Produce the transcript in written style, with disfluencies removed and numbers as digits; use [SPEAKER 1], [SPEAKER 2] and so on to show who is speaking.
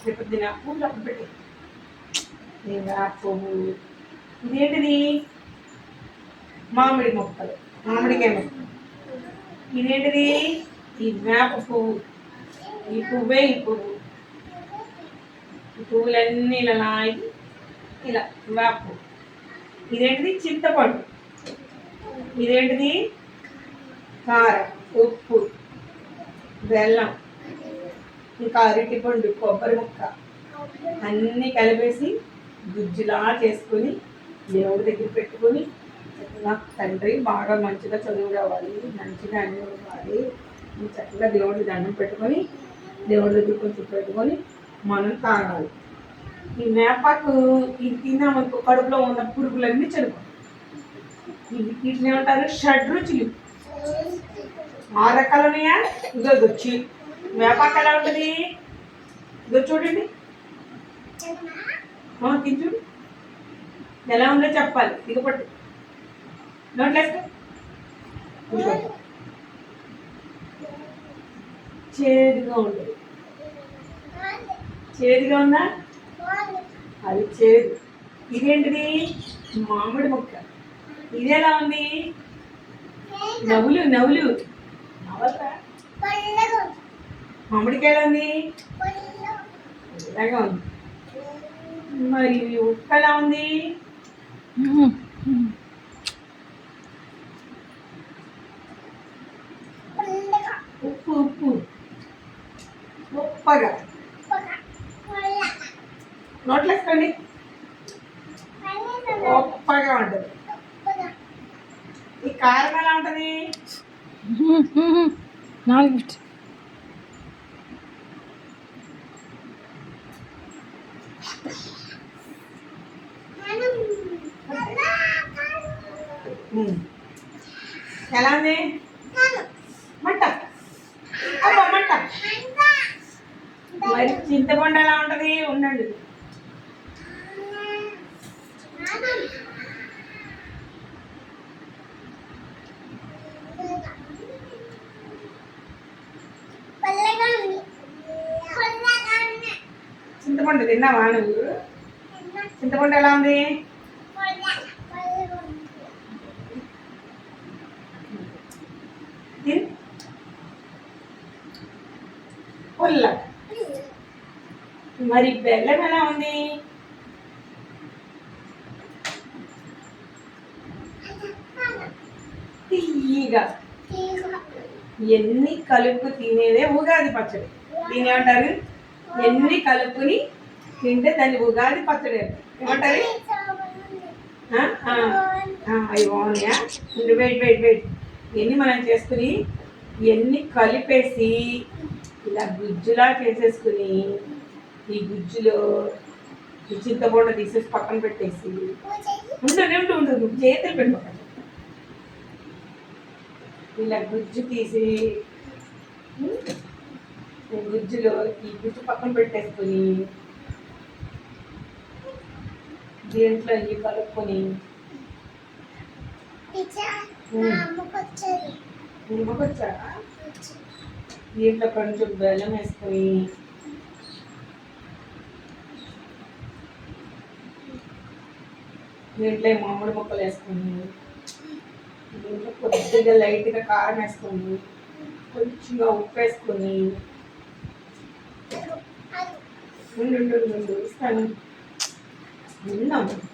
[SPEAKER 1] రేపు తిన పువ్వులు అప్పుడు పెట్టి పువ్వు. ఇదేంటిది? మామిడి మొక్కలు, మామిడికాయ మొక్కలు. ఇదేంటిది? ఈ వేప పువ్వు. ఈ పువ్వే ఈ పువ్వు. ఈ పువ్వులన్నీ ఇలా లాగి ఇలా వేప పువ్వు. ఇదేంటిది? చింతపండు. ఇదేంటిది? కారం, ఉప్పు, బెల్లం, ఇంకా అరటిపండు, కొబ్బరి ముక్క అన్నీ కలిపేసి గుజ్జులా చేసుకొని దేవుడి దగ్గర పెట్టుకొని నాకు తండ్రి బాగా మంచిగా చదువు రావాలి, మంచిగా అన్నీ ఇవ్వాలి, చక్కగా దేవుడికి దండం పెట్టుకొని దేవుడి దగ్గర కొంచెం పెట్టుకొని మనం తాగాలి. ఈ వేపాకు ఇది తిన్నామనుకో కడుపులో ఉన్న పురుగులన్నీ చనిపోతాయి. వీటిని ఏమంటారు? షడ్రుచులు. 6 రకాలు ఉన్నాయా? ఇదో వచ్చి వేపాకు ఎలా ఉంటుంది? ఇదో చూడండి, తించు ఎలా ఉందో చెప్పాలి. దిగపట్టు నోట్లేసుకో. చేదుగా ఉంటుంది. చేదుగా ఉందా? అది చేదు. ఇదేంటిది? మామిడి మొక్క. ఇది ఎలా ఉంది? నవ్వులు నవ్వులు నవ్వరా? మామిడికాయ ఎలా ఉంది? ఇలాగా ఉంది. మరి ఉప్పు ఎలా ఉంది? ఉప్పు ఉప్పు ఉప్పగా. నోట్లేసుకోండి. ఉప్పగా ఉంటుంది. ఈ కారం ఎలా ఉంటుంది? ఎలా ఉంది? మంట. అబ్బా మంట. మరి చింతపండు ఎలా ఉంటుంది? ఉండండి. చింతపండు తిన్నావా నువ్వు? చింతపండు ఎలా ఉంది? పుల్ల. మరి బెల్లం ఎలా ఉంది? తీయగా. ఎన్ని కలుపు తినేదే ఉగాది పచ్చడి. దీని ఏమంటారు? ఎన్ని కలుపుని తింటే దాన్ని ఉగాది పచ్చడి ఏమంటారు? అవి బాగున్నాయా? Wait wait wait. ఎన్ని మనం చేసుకుని ఎన్ని కలిపేసి ఇలా గుజ్జులా చేసేసుకుని ఈ గుజ్జులో ఈ చింతపండు తీసేసి పక్కన పెట్టేసి ఉంటుంది చేతులు పెట్టుకోండి. ఇలా గుజ్జు తీసి గుజ్జులో ఈ గుజ్జు పక్కన పెట్టేసుకొని దీంట్లో ఇవి కలుపుకొని నిమ్మకొచ్చా దీంట్లో కొంచెం బెల్లం వేసుకొని దీంట్లో మామిడి ముక్కలు వేసుకొని దీంట్లో కొద్దిగా లైట్గా కారం వేసుకొని కొంచెంగా ఉప్పు వేసుకొని ఇస్తాను. విన్నాము.